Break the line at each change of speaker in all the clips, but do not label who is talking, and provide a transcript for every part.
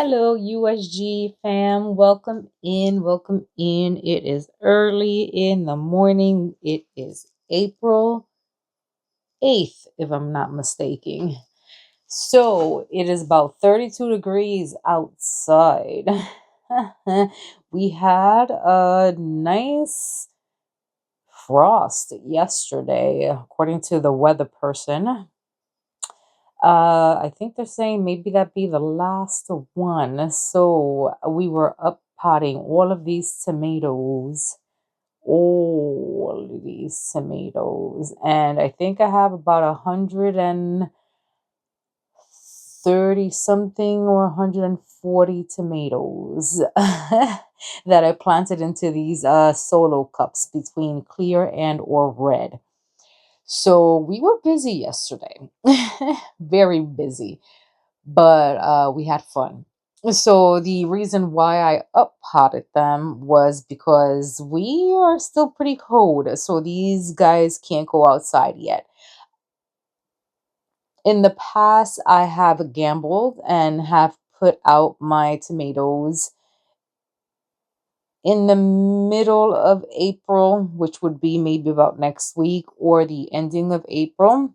Hello, USG fam. Welcome in. Welcome in. It is early in the morning. It is April 8th, if I'm not mistaken. So it is about 32 degrees outside. We had a nice frost yesterday, according to the weather person. I think they're saying maybe that be the last one. So we were up potting all of these tomatoes, and I think I have about 130 something or 140 tomatoes that I planted into these solo cups between clear and or red. So we were busy yesterday, very busy, but we had fun. So the reason why I up potted them was because we are still pretty cold, so these guys can't go outside yet. In the past, I have gambled and have put out my tomatoes in the middle of April, which would be maybe about next week or the ending of April.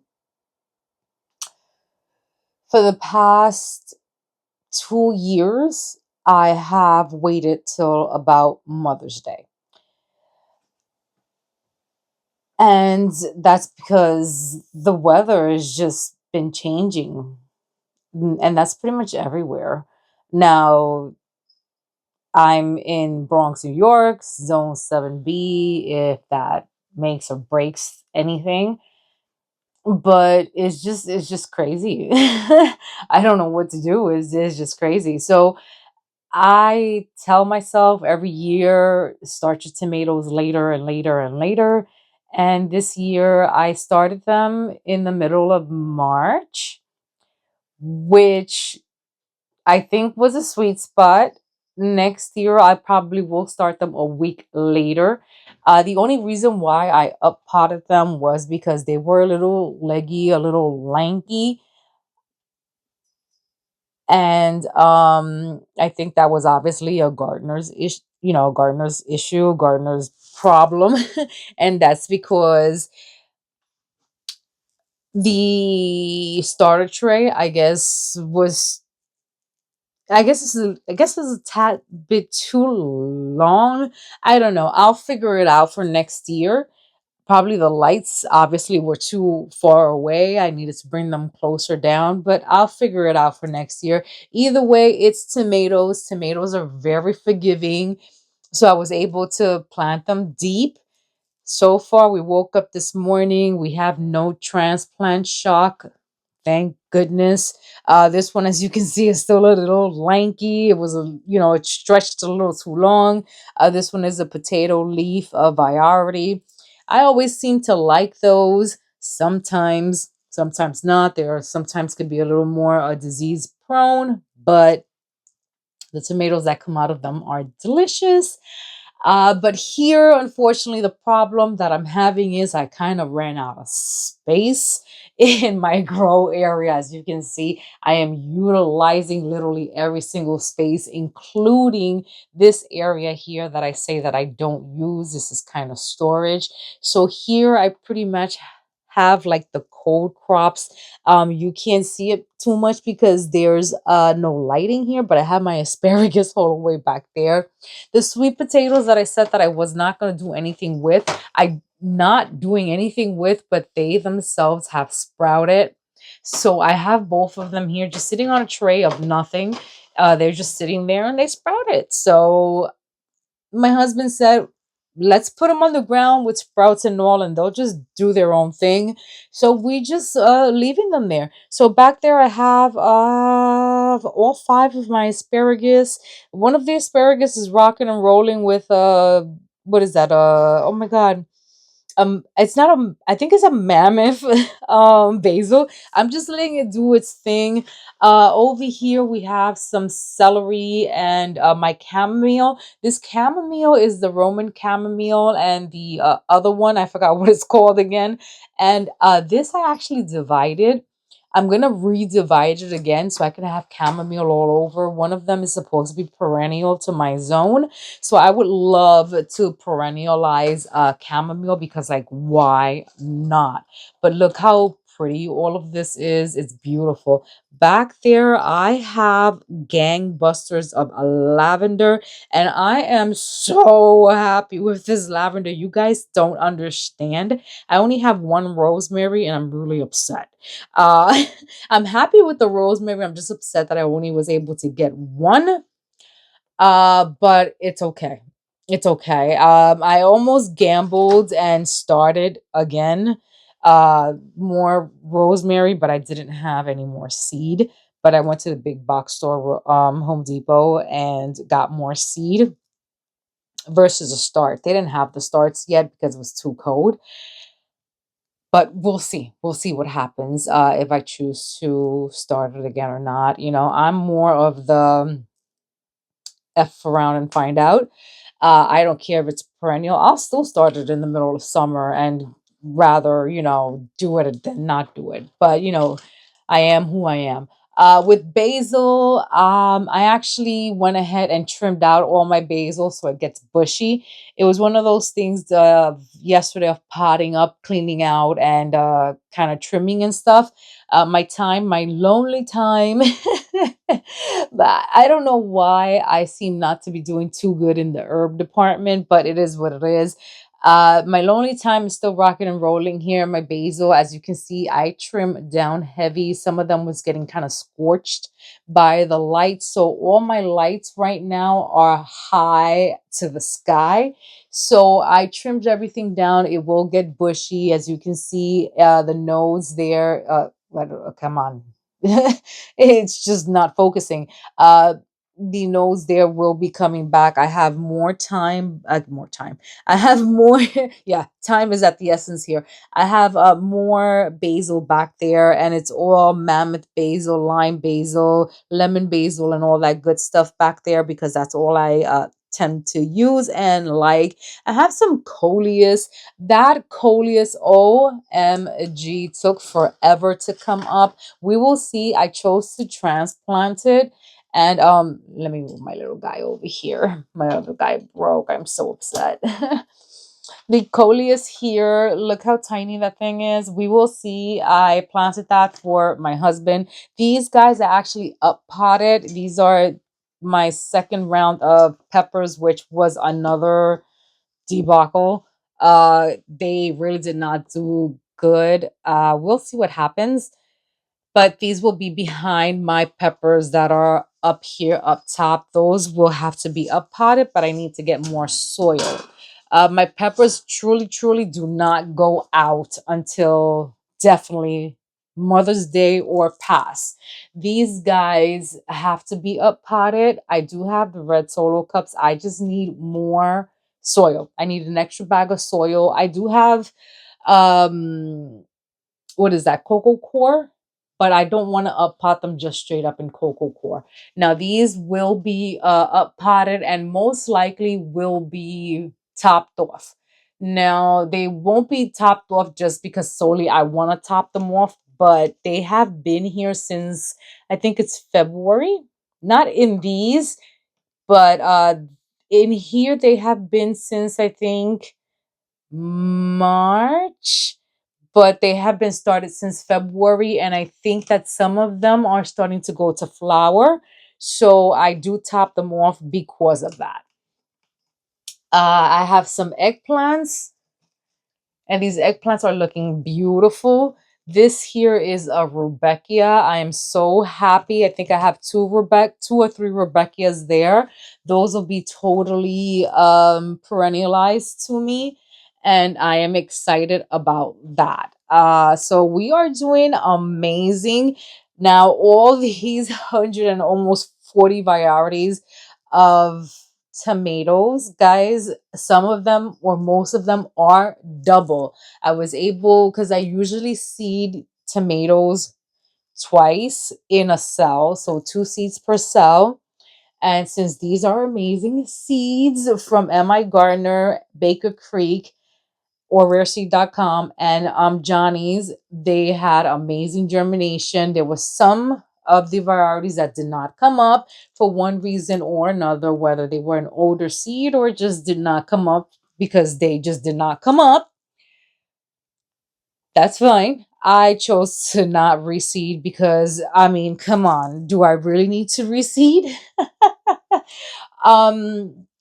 For the past 2 years, I have waited till about Mother's Day. And that's because the weather has just been changing. And that's pretty much everywhere. Now, I'm in Bronx, New York, Zone 7B, if that makes or breaks anything. But it's just crazy. I don't know what to do. It's just crazy. So I tell myself every year, start your tomatoes later and later and later. And this year I started them in the middle of March, which I think was a sweet spot. Next year, I probably will start them a week later. The only reason why I up potted them was because they were a little leggy, a little lanky, and I think that was obviously a gardener's issue, gardener's issue, gardener's problem. And that's because the starter tray, I guess is a tad bit too long. I don't know, I'll figure it out for next year. Probably the lights obviously were too far away. I needed to bring them closer down, but I'll figure it out for next year. Either way, it's tomatoes. Tomatoes are very forgiving. So I was able to plant them deep. So far, we woke up this morning. We have no transplant shock. Thank goodness. This one, as you can see, is still a little lanky. It stretched a little too long. This one is a potato leaf of variety. I always seem to like those. Sometimes not. There are sometimes could be a little more disease prone, but the tomatoes that come out of them are delicious. But here, unfortunately, the problem that I'm having is I kind of ran out of space in my grow area. As you can see, I am utilizing literally every single space, including this area here that I say that I don't use. This is kind of storage. So here I pretty much have like the cold crops. You can't see it too much because there's no lighting here, but I have my asparagus all the way back there. The sweet potatoes that I said that I was not going to do anything with, I'm not doing anything with, but they themselves have sprouted. So I have both of them here just sitting on a tray of nothing. They're just sitting there and they sprouted. So my husband said, let's put them on the ground with sprouts and all, and they'll just do their own thing. So we just leaving them there. So back there I have all five of my asparagus. One of the asparagus is rocking and rolling with what is that, oh my god, it's not a, I think it's a mammoth basil. I'm just letting it do its thing. Over here we have some celery and my chamomile. This chamomile is the Roman chamomile, and the other one I forgot what it's called again. And this I actually divided. I'm gonna redivide it again so I can have chamomile all over. One of them is supposed to be perennial to my zone. So I would love to perennialize chamomile because like why not? But look how pretty all of this is. It's beautiful. Back there, I have gangbusters of lavender, and I am so happy with this lavender. You guys don't understand. I only have one rosemary, and I'm really upset. Uh, I'm happy with the rosemary. I'm just upset that I only was able to get one. But it's okay. It's okay. I almost gambled and started again. More rosemary, but I didn't have any more seed. But I went to the big box store, Home Depot, and got more seed versus a start. They didn't have the starts yet because it was too cold. But we'll see. We'll see what happens if I choose to start it again or not. You know, I'm more of the F around and find out. I don't care if it's perennial. I'll still start it in the middle of summer and rather, do it than not do it. But, I am who I am. With basil, I actually went ahead and trimmed out all my basil so it gets bushy. It was one of those things yesterday of potting up, cleaning out, and kind of trimming and stuff. My lonely time. But I don't know why I seem not to be doing too good in the herb department, but it is what it is. My lonely time is still rocking and rolling here. My basil, as you can see, I trim down heavy. Some of them was getting kind of scorched by the light. So all my lights right now are high to the sky. So I trimmed everything down. It will get bushy. As you can see, the nose there. Come on. It's just not focusing. The nose there will be coming back. I have more time. I have more, yeah, time is at the essence here. I have more basil back there, and it's all mammoth basil, lime basil, lemon basil, and all that good stuff back there because that's all I tend to use and like. I have some coleus. That coleus, OMG, took forever to come up. We will see. I chose to transplant it. And let me move my little guy over here. My other guy broke. I'm so upset. The coleus here, look how tiny that thing is. We will see. I planted that for my husband. These guys are actually up potted. These are my second round of peppers, which was another debacle. They really did not do good. We'll see what happens, but these will be behind my peppers that are up here up top. Those will have to be up potted, but I need to get more soil. My peppers truly do not go out until definitely Mother's Day or past. These guys have to be up potted. I do have the red solo cups. I just need more soil. I need an extra bag of soil. I do have um what is that, cocoa core, but I don't want to up pot them just straight up in cocoa core. Now these will be up potted and most likely will be topped off. Now they won't be topped off just because solely I want to top them off, but they have been here since I think it's February. Not in these, but in here they have been since I think March, but they have been started since February, and I think that some of them are starting to go to flower. So I do top them off because of that. I have some eggplants, and these eggplants are looking beautiful. This here is a Rudbeckia. I am so happy. I think I have two or three Rudbeckias there. Those will be totally perennialized to me, and I am excited about that. So we are doing amazing. Now, all these 100 and almost 40 varieties of tomatoes, guys, some of them or most of them are double. I was able, because I usually seed tomatoes twice in a cell, so 2 seeds per cell. And since these are amazing seeds from MI Gardner, Baker Creek, or rareseed.com, and Johnny's. They had amazing germination. There was some of the varieties that did not come up for one reason or another, whether they were an older seed or just did not come up because they just did not come up. That's fine. I chose to not reseed because, I mean, come on, do I really need to reseed?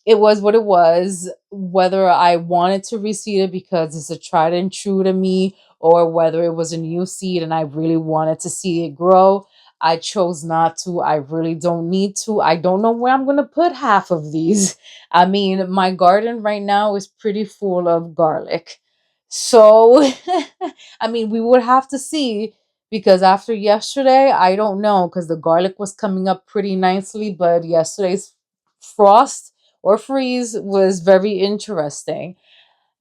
It was what it was. Whether I wanted to reseed it because it's a tried and true to me, or whether it was a new seed and I really wanted to see it grow, I chose not to. I really don't need to. I don't know where I'm going to put half of these. I mean, my garden right now is pretty full of garlic. So, I mean, we would have to see, because after yesterday, I don't know, because the garlic was coming up pretty nicely, but yesterday's frost or freeze was very interesting,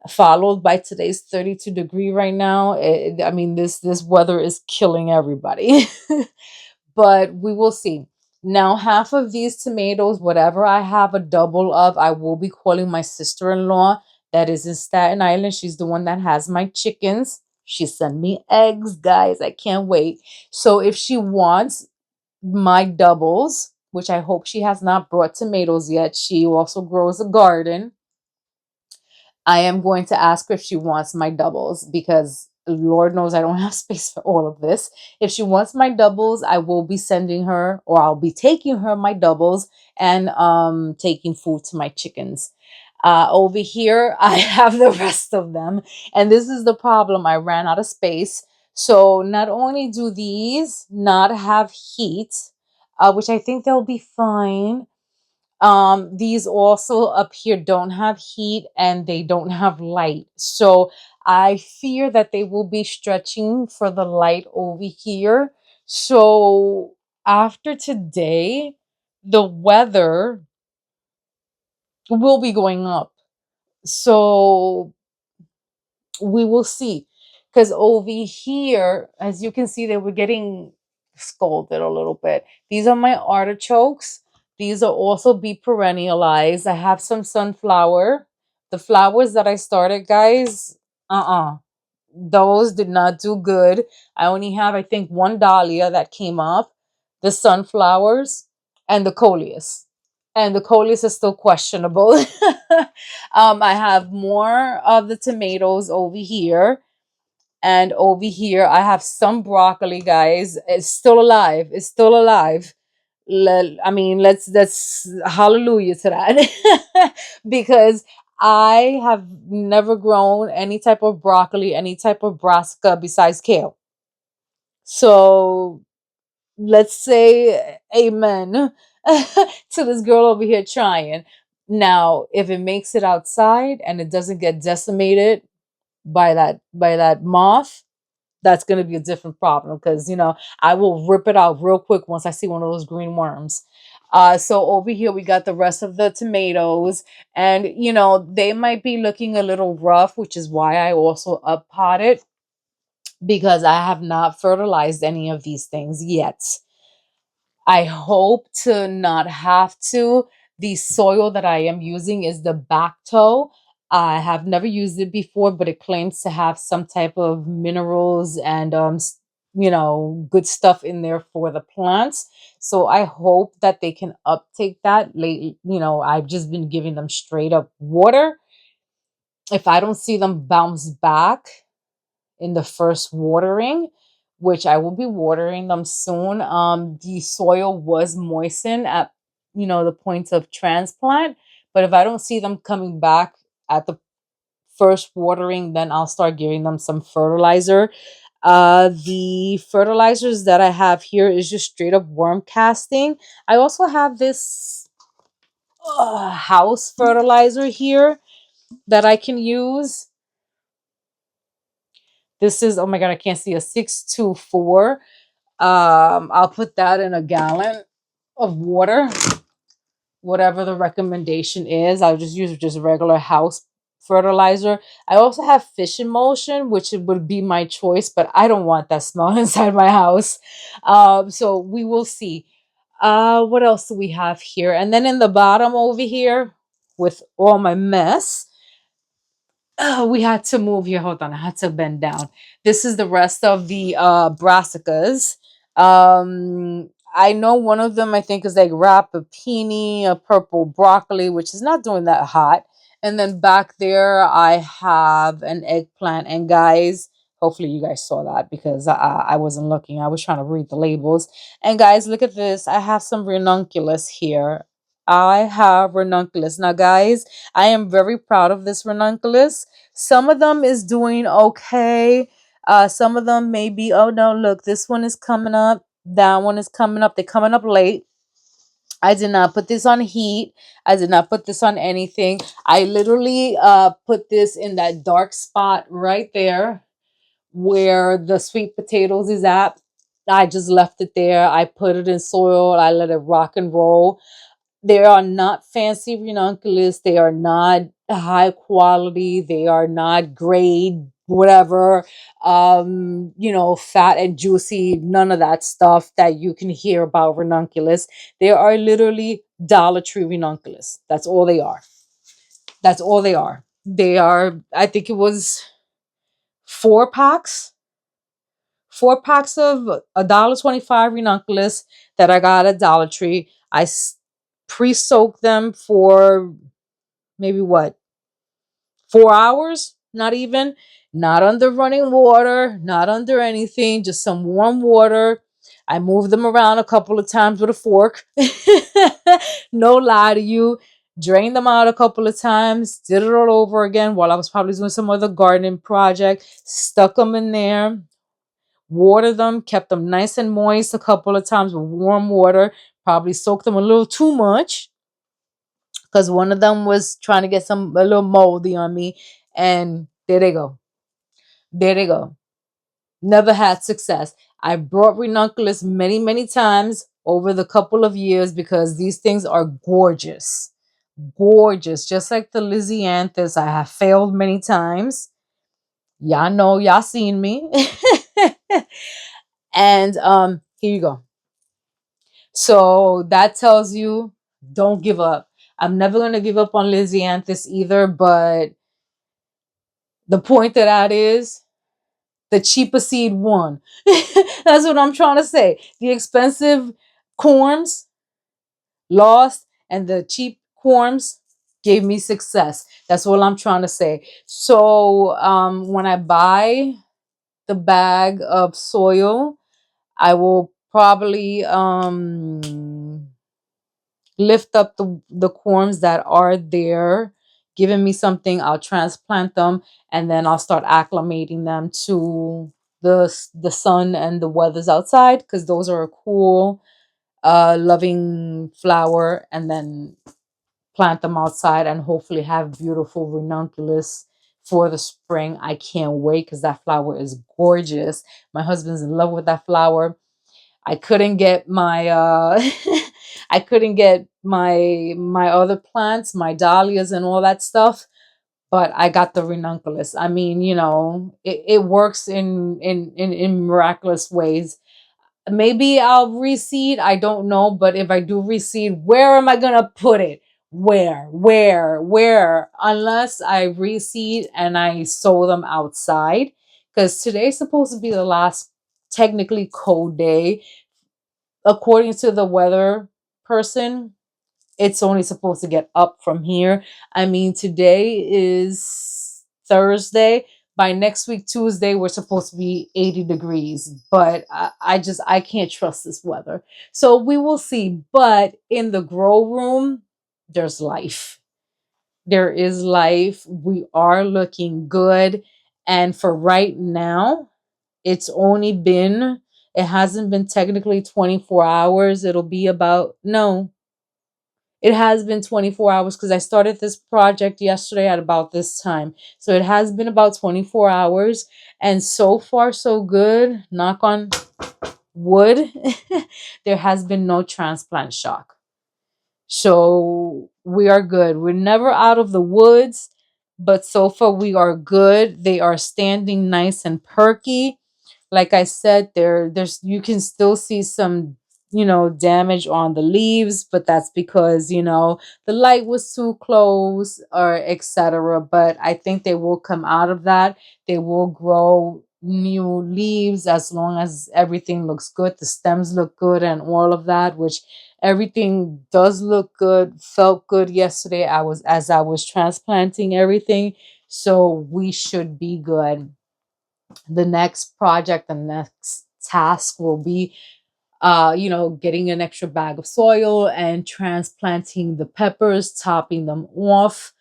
followed by today's 32-degree right now. I mean, this weather is killing everybody. But we will see. Now, half of these tomatoes, whatever I have a double of, I will be calling my sister-in-law that is in Staten Island. She's the one that has my chickens. She sent me eggs, guys. I can't wait. So if she wants my doubles, which I hope she has not brought tomatoes yet, she also grows a garden. I am going to ask her if she wants my doubles, because Lord knows I don't have space for all of this. If she wants my doubles, I will be sending her, or I'll be taking her my doubles and taking food to my chickens. Over here, I have the rest of them. And this is the problem. I ran out of space. So not only do these not have heat, which I think they'll be fine, these also up here don't have heat and they don't have light. So I fear that they will be stretching for the light over here. So after today, the weather will be going up. So we will see. Because over here, as you can see, they were getting scolded a little bit. These are my artichokes. These are also be perennialized. I have some sunflower. The flowers that I started, guys, those did not do good. I only have, I think, one dahlia that came up, the sunflowers, and the coleus. And the coleus is still questionable. I have more of the tomatoes over here. And over here, I have some broccoli, guys. It's still alive. It's still alive. I mean, let's hallelujah to that. Because I have never grown any type of broccoli, any type of brassica besides kale. So let's say amen to this girl over here trying. Now, if it makes it outside and it doesn't get decimated by that moth, that's going to be a different problem, because I will rip it out real quick once I see one of those green worms. So over here we got the rest of the tomatoes, and they might be looking a little rough, which is why I also up potted, because I have not fertilized any of these things yet. I hope to not have to. The soil that I am using is the Bacto. I have never used it before, but it claims to have some type of minerals and good stuff in there for the plants. So I hope that they can uptake that. Lately, I've just been giving them straight up water. If I don't see them bounce back in the first watering, which I will be watering them soon. The soil was moistened at the point of transplant, but if I don't see them coming back at the first watering, then I'll start giving them some fertilizer. The fertilizers that I have here is just straight up worm casting. I also have this house fertilizer here that I can use. This is, oh my god, I can't see, a 624. I'll put that in a gallon of water, whatever the recommendation is. I'll just use just regular house fertilizer. I also have fish emulsion, which would be my choice, but I don't want that smell inside my house. So we will see. What else do we have here? And then in the bottom over here, with all my mess, we had to move here. Hold on, I had to bend down. This is the rest of the brassicas. I know one of them I think is like rapopini, a purple broccoli, which is not doing that hot. And then back there I have an eggplant. And guys, hopefully you guys saw that because I wasn't looking. I was trying to read the labels. And guys, look at this. I have some ranunculus here. I have ranunculus. Now, guys, I am very proud of this ranunculus. Some of them is doing okay. Some of them maybe, oh no, look, this one is coming up. That one is coming up. They're coming up late. I did not put this on heat. I did not put this on anything. I literally put this in that dark spot right there where the sweet potatoes is at. I just left it there. I put it in soil. I let it rock and roll. They are not fancy ranunculus. They are not high quality. They are not grade, whatever, fat and juicy. None of that stuff that you can hear about ranunculus. They are literally Dollar Tree ranunculus. That's all they are. That's all they are. They are, I think it was 4 packs, 4 packs of $1.25 ranunculus that I got at Dollar Tree. I pre-soak them for maybe what, 4 hours, not even, not under running water, not under anything, just some warm water. I moved them around a couple of times with a fork. No lie to you. Drained them out a couple of times, did it all over again while I was probably doing some other gardening project. Stuck them in there, watered them, kept them nice and moist a couple of times with warm water. Probably soaked them a little too much because one of them was trying to get a little moldy on me, and there they go. There they go. Never had success. I brought ranunculus many, many times over the couple of years because these things are gorgeous. Gorgeous. Just like the Lysianthus, I have failed many times. Y'all know, y'all seen me. And here you go. So that tells you, don't give up. I'm never going to give up on Lysianthus either, but the point of that is the cheaper seed won. That's what I'm trying to say. The expensive corms lost, and the cheap corms gave me success. That's what I'm trying to say. So when I buy the bag of soil, I will probably lift up the corms that are there, giving me something. I'll transplant them, and then I'll start acclimating them to the sun and the weathers outside, because those are a cool, loving flower. And then plant them outside and hopefully have beautiful ranunculus for the spring. I can't wait because that flower is gorgeous. My husband's in love with that flower. I couldn't get my I couldn't get my other plants, my dahlias and all that stuff, but I got the ranunculus. I mean, it works in miraculous ways. Maybe I'll reseed, I don't know, but if I do reseed, where am I gonna put it? Where? Unless I reseed and I sow them outside, because today's supposed to be the last technically cold day according to the weather person. It's only supposed to get up from here. I mean, today is Thursday. By next week, Tuesday, we're supposed to be 80 degrees. But I can't trust this weather. So we will see. But in the grow room, there's life. There is life. We are looking good. And for right now, it's only been, it hasn't been technically 24 hours. It'll be about, no, it has been 24 hours because I started this project yesterday at about this time. So it has been about 24 hours. And so far, so good. Knock on wood. There has been no transplant shock. So we are good. We're never out of the woods, but so far we are good. They are standing nice and perky. Like I said, there's you can still see some damage on the leaves, but that's because, the light was too close or etc. But I think they will come out of that. They will grow new leaves as long as everything looks good, the stems look good and all of that, which everything does look good, felt good yesterday. I was transplanting everything. So we should be good. The next project, the next task will be getting an extra bag of soil and transplanting the peppers, topping them off.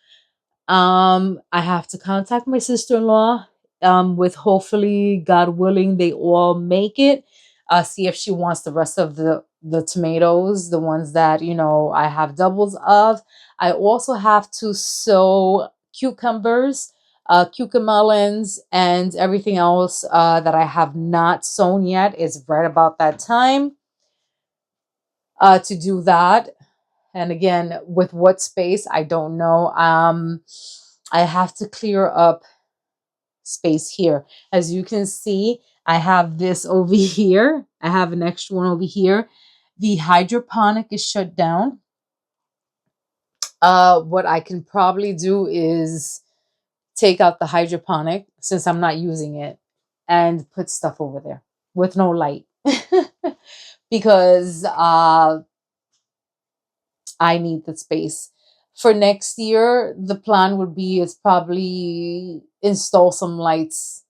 I have to contact my sister-in-law, with hopefully, God willing, they all make it. See if she wants the rest of the tomatoes, the ones that, I have doubles of. I also have to sow cucumbers, cucamelons, and everything else that I have not sown yet. Is right about that time to do that. And again, with what space, I don't know. I have to clear up space here. As you can see, I have this over here. I have an extra one over here. The hydroponic is shut down. What I can probably do is take out the hydroponic since I'm not using it and put stuff over there with no light because I need the space. For next year, the plan would be is probably install some lights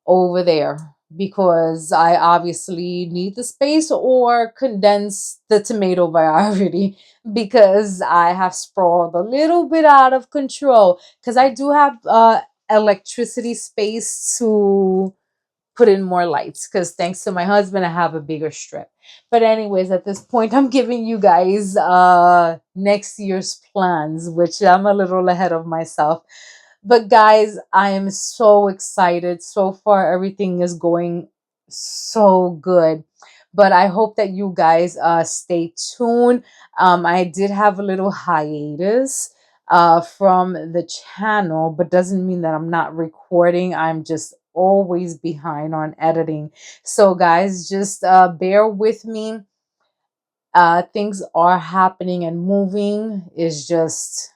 over there because I obviously need the space, or condense the tomato variety because I have sprawled a little bit out of control, because I do have electricity space to put in more lights, because thanks to my husband, I have a bigger strip. But anyways, at this point, I'm giving you guys next year's plans, which I'm a little ahead of myself. But guys, I am so excited. So far, everything is going so good. But I hope that you guys stay tuned. I did have a little hiatus from the channel, but doesn't mean that I'm not recording. I'm just always behind on editing. So guys, just bear with me. Things are happening and moving. It's just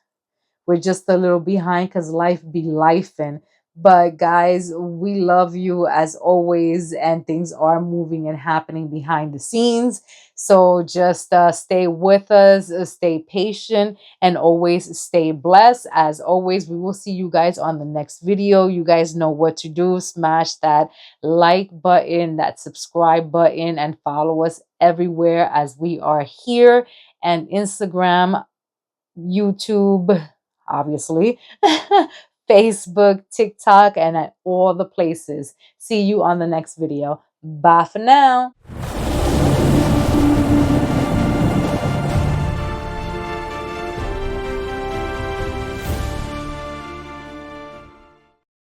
we're just a little behind because life be lifing. But guys, we love you as always, and things are moving and happening behind the scenes. So just stay with us, stay patient, and always stay blessed. As always, we will see you guys on the next video. You guys know what to do. Smash that like button, that subscribe button, and follow us everywhere as we are here, and Instagram, YouTube, obviously, Facebook, TikTok, and at all the places. See you on the next video. Bye for now.